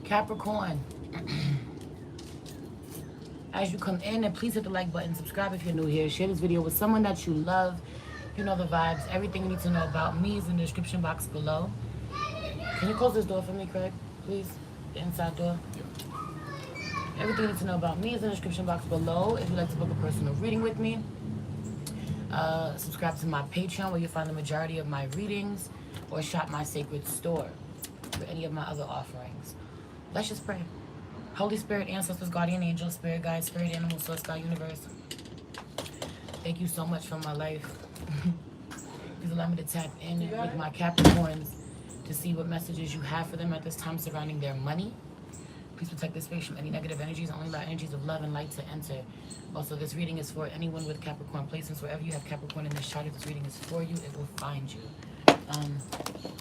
Capricorn, as you come in, and please hit the like button, subscribe if you're new here, share this video with someone that you love. You know the vibes. Everything you need to know about me is in the description box below. Can you close this door for me, Craig? Please? The inside door. Everything you need to know about me is in the description box below. If you'd like to book a personal reading with me, subscribe to my Patreon where you'll find the majority of my readings, or shop my sacred store for any of my other offerings. Let's just pray. Holy Spirit, ancestors, guardian angels, spirit guides, spirit animals, source, God, universe. Thank you so much for my life. Please allow me to tap in with my Capricorns to see what messages you have for them at this time surrounding their money. Please protect this space from any negative energies. Only allow energies of love and light to enter. Also, this reading is for anyone with Capricorn placements. Wherever you have Capricorn in this chart, if this reading is for you, it will find you.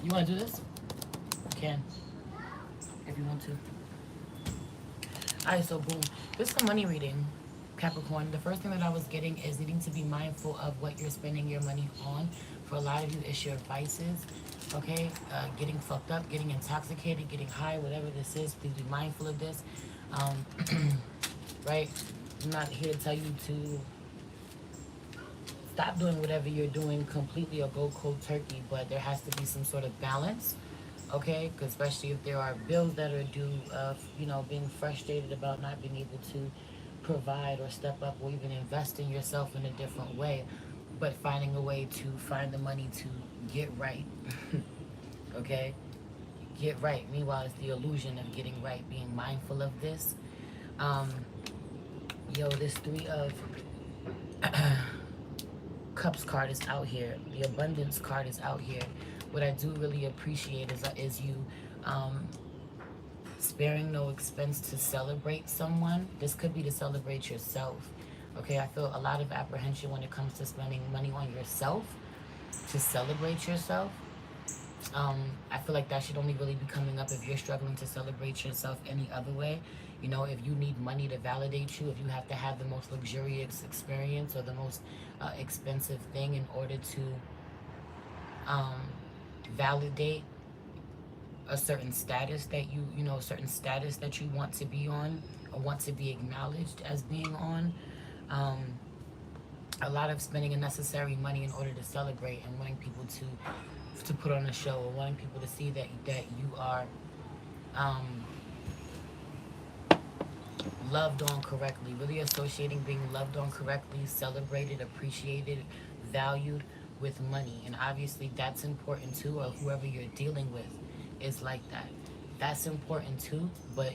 You want to do this? You can, if you want to. Alright, so boom. This is a money reading, Capricorn. The first thing that I was getting is needing to be mindful of what you're spending your money on. For a lot of you, it's your vices, okay? Getting fucked up, getting intoxicated, getting high, whatever this is. Please be mindful of this, right? I'm not here to tell you to stop doing whatever you're doing completely or go cold turkey, but there has to be some sort of balance, okay? Because especially if there are bills that are due, you know, being frustrated about not being able to provide or step up or even invest in yourself in a different way, but finding a way to find the money to get right, okay? Get right. Meanwhile, it's the illusion of getting right, being mindful of this. Yo, this Three of Cups card is out here. The Abundance card is out here. What I do really appreciate is you sparing no expense to celebrate someone. This could be to celebrate yourself. Okay, I feel a lot of apprehension when it comes to spending money on yourself, to celebrate yourself. I feel like that should only really be coming up if you're struggling to celebrate yourself any other way. You know, if you need money to validate you, if you have to have the most luxurious experience or the most expensive thing in order to validate a certain status that you know, a certain status that you want to be on or want to be acknowledged as being on. A lot of spending unnecessary money in order to celebrate and wanting people to put on a show, or wanting people to see that you are loved on correctly, really associating being loved on correctly, celebrated, appreciated, valued with money. And obviously that's important too, or whoever you're dealing with is like that. That's important too, but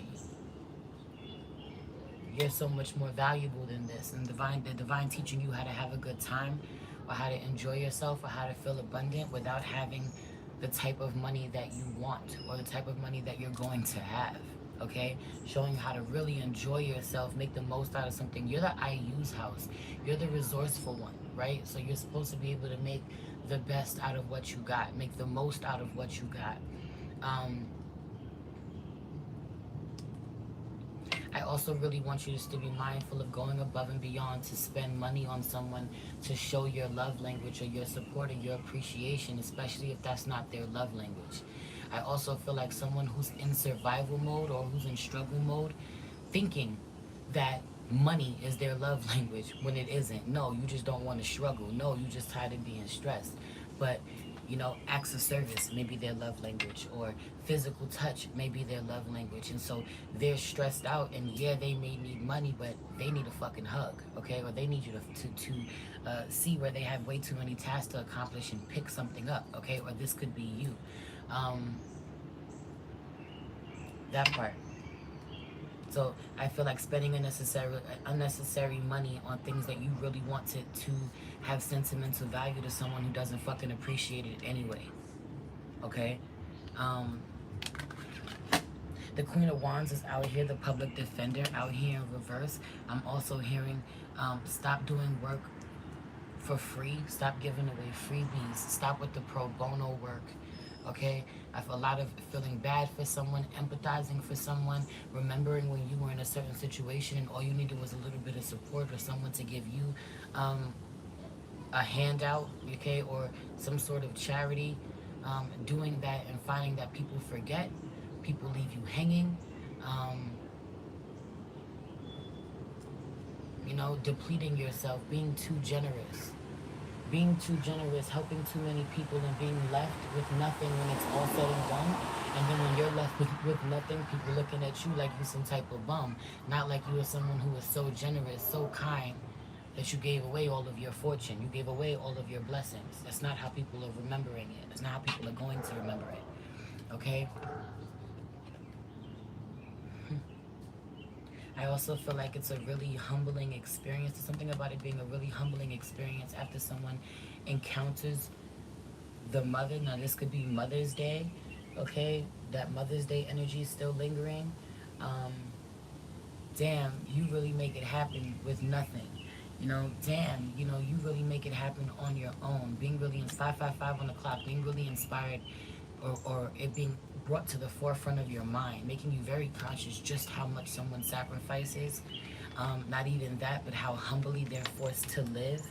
you're so much more valuable than this. And the divine teaching you how to have a good time, or how to enjoy yourself, or how to feel abundant without having the type of money that you want, or the type of money that you're going to have. Okay, showing you how to really enjoy yourself, make the most out of something. You're the I use house. You're the resourceful one, right? So you're supposed to be able to make the best out of what you got, make the most out of what you got. I also really want you just to be mindful of going above and beyond to spend money on someone to show your love language or your support or your appreciation, especially if that's not their love language. I also feel like someone who's in survival mode or who's in struggle mode, thinking that money is their love language when it isn't. No, you just don't want to struggle. No, you just tired of being stressed. But, you know, acts of service may be their love language, or physical touch may be their love language. And so they're stressed out, and yeah, they may need money, but they need a fucking hug, okay? Or they need you to see where they have way too many tasks to accomplish and pick something up, okay? Or this could be you. That part. So I feel like spending unnecessary money on things that you really want to have sentimental value to someone who doesn't fucking appreciate it anyway. Okay? The Queen of Wands is out here, the public defender out here in reverse. I'm also hearing stop doing work for free. Stop giving away freebies. Stop with the pro bono work. Okay, I feel a lot of feeling bad for someone, empathizing for someone, remembering when you were in a certain situation and all you needed was a little bit of support or someone to give you a handout, okay, or some sort of charity. Doing that and finding that people forget, people leave you hanging, Um, you know, depleting yourself, being too generous. Being too generous, helping too many people, and being left with nothing when it's all said and done. And then when you're left with nothing, people looking at you like you some type of bum. Not like you are someone who is so generous, so kind, that you gave away all of your fortune. You gave away all of your blessings. That's not how people are remembering it. That's not how people are going to remember it. Okay? I also feel like it's a really humbling experience. There's something about it being a really humbling experience after someone encounters the mother. Now, this could be Mother's Day, okay? That Mother's Day energy is still lingering. Um, damn, you really make it happen with nothing. You know, damn, you know, you really make it happen on your own. Being really, 555 on the clock, being really inspired, or it being brought to the forefront of your mind, making you very conscious just how much someone sacrifices. Not even that, but how humbly they're forced to live.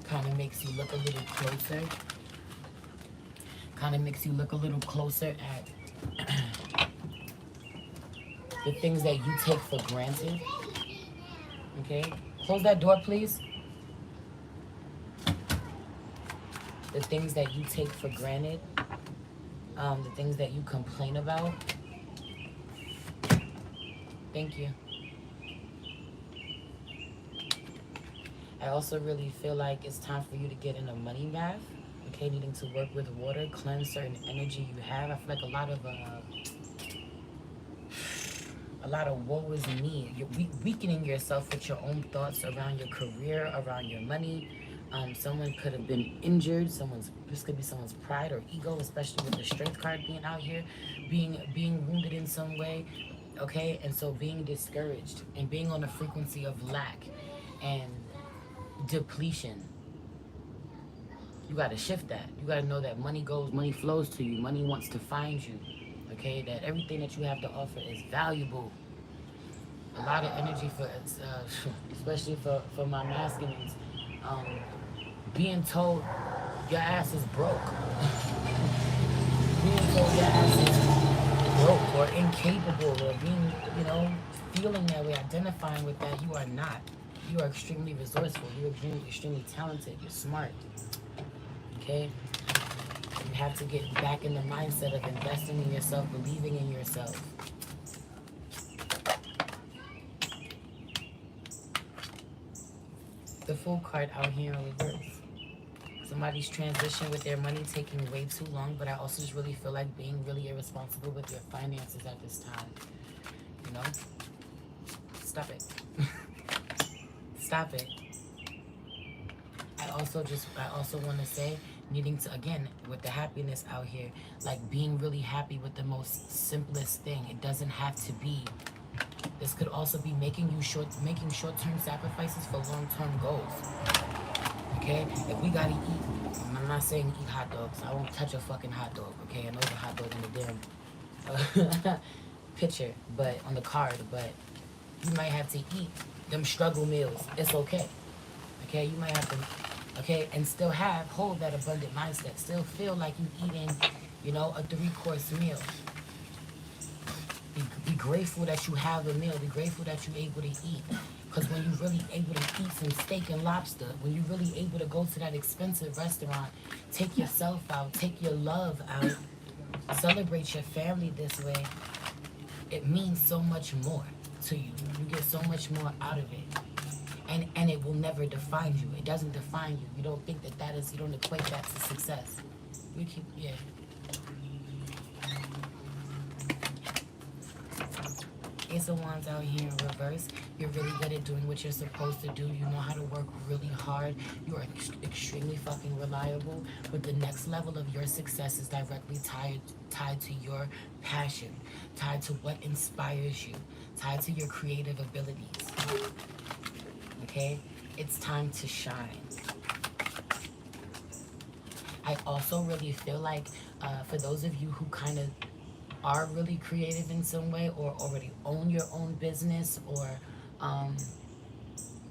Kind of makes you look a little closer. Kind of makes you look a little closer at the things that you take for granted. Okay? Close that door, please. The things that you take for granted. The things that you complain about. Thank you. I also really feel like it's time for you to get in a money bath. Okay, needing to work with water, cleanse certain energy you have. I feel like a lot of woe is me. You're weakening yourself with your own thoughts around your career, around your money. Someone could have been injured. This could be someone's pride or ego, especially with the strength card being out here, being wounded in some way. Okay, and so being discouraged and being on a frequency of lack and depletion. You got to shift that. You got to know that money flows to you. Money wants to find you. Okay, that everything that you have to offer is valuable. A lot of energy for, especially for my masculines, being told your ass is broke. Being told your ass is broke or incapable, or being, feeling that way, identifying with that. You are not. You are extremely resourceful. You're extremely talented. You're smart. Okay? You have to get back in the mindset of investing in yourself, believing in yourself. The Fool card out here in reverse. Somebody's transition with their money taking way too long, but I also just really feel like being really irresponsible with your finances at this time. You know? Stop it. Stop it. I also want to say, needing to, again, with the happiness out here, like being really happy with the most simplest thing. It doesn't have to be. This could also be making short-term sacrifices for long-term goals. Okay? If we gotta eat, I'm not saying eat hot dogs. I won't touch a fucking hot dog. Okay? I know there's a hot dog in the damn picture, but on the card. But you might have to eat them struggle meals. It's okay. Okay? You might have to. Okay? And still hold that abundant mindset. Still feel like you eating, a 3-course meal. Be grateful that you have a meal. Be grateful that you're able to eat. Because when you're really able to eat some steak and lobster, when you're really able to go to that expensive restaurant, take yourself out, take your love out, celebrate your family this way, it means so much more to you. You get so much more out of it. And it will never define you. It doesn't define you. You don't think you don't equate that to success. Yeah. Ace of Wands out here in reverse. You're really good at doing what you're supposed to do. You know how to work really hard. You are extremely fucking reliable. But the next level of your success is directly tied to your passion, tied to what inspires you, tied to your creative abilities. Okay? It's time to shine. I also really feel like for those of you who kind of are really creative in some way, or already own your own business, or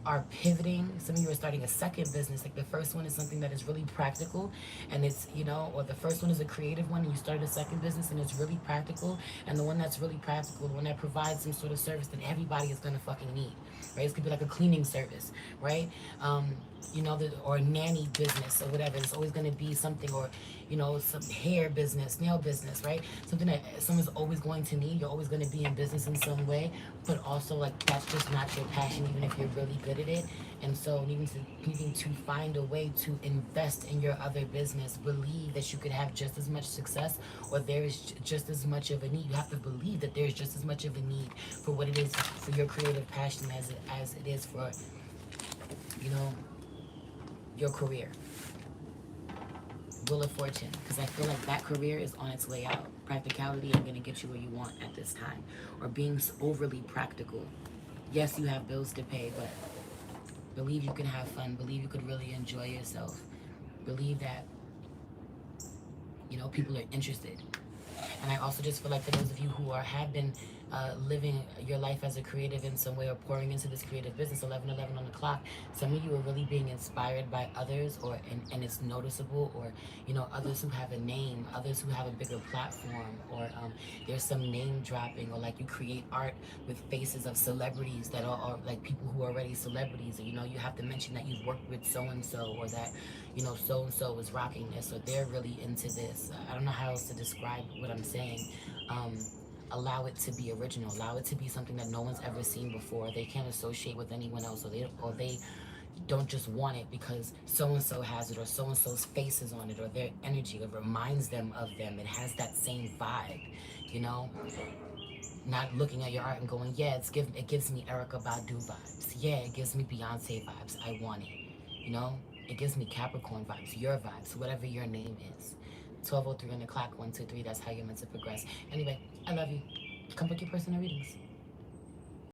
are pivoting. Some of you are starting a second business. Like the first one is something that is really practical and it's, you know, or the first one is a creative one and you started a second business and it's really practical. And the one that's really practical, the one that provides some sort of service that everybody is going to fucking need, right? It's going to be like a cleaning service, right? You know, or a nanny business or whatever. It's always going to be something, or, you know, some hair business, nail business, right? Something that someone's always going to need. You're always going to be in business in some way, but also like that's just not your passion, even if you're really good at it. And so needing to find a way to invest in your other business, believe that you could have just as much success, or there is just as much of a need. You have to believe that there's just as much of a need for what it is for your creative passion as it is for, you know, your career. Wheel of Fortune, because I feel like that career is on its way out. Practicality ain't gonna get you where you want at this time, or being overly practical. Yes, you have bills to pay, but believe you can have fun. Believe you could really enjoy yourself. Believe that, you know, people are interested. And I also just feel like for those of you who have been living your life as a creative in some way, or pouring into this creative business, 11:11 on the clock, some of you are really being inspired by others, or and it's noticeable, or, you know, others who have a name, others who have a bigger platform, or there's some name dropping, or like you create art with faces of celebrities that are like people who are already celebrities, or, you know, you have to mention that you've worked with so and so, or that, you know, so and so is rocking this, or they're really into this. I don't know how else to describe what I'm saying. Um, Allow it to be original. Allow it to be something that no one's ever seen before. They can't associate with anyone else, or they don't just want it because so and so has it, or so and so's face is on it, or their energy, it reminds them of them. It has that same vibe, you know. Not looking at your art and going, yeah, it gives me Erica Badu vibes. Yeah, it gives me Beyonce vibes. I want it. You know, it gives me Capricorn vibes, your vibes, whatever your name is. 12:03 on the clock, 1, 2, 3. That's how you're meant to progress. Anyway, I love you. Come book your personal readings.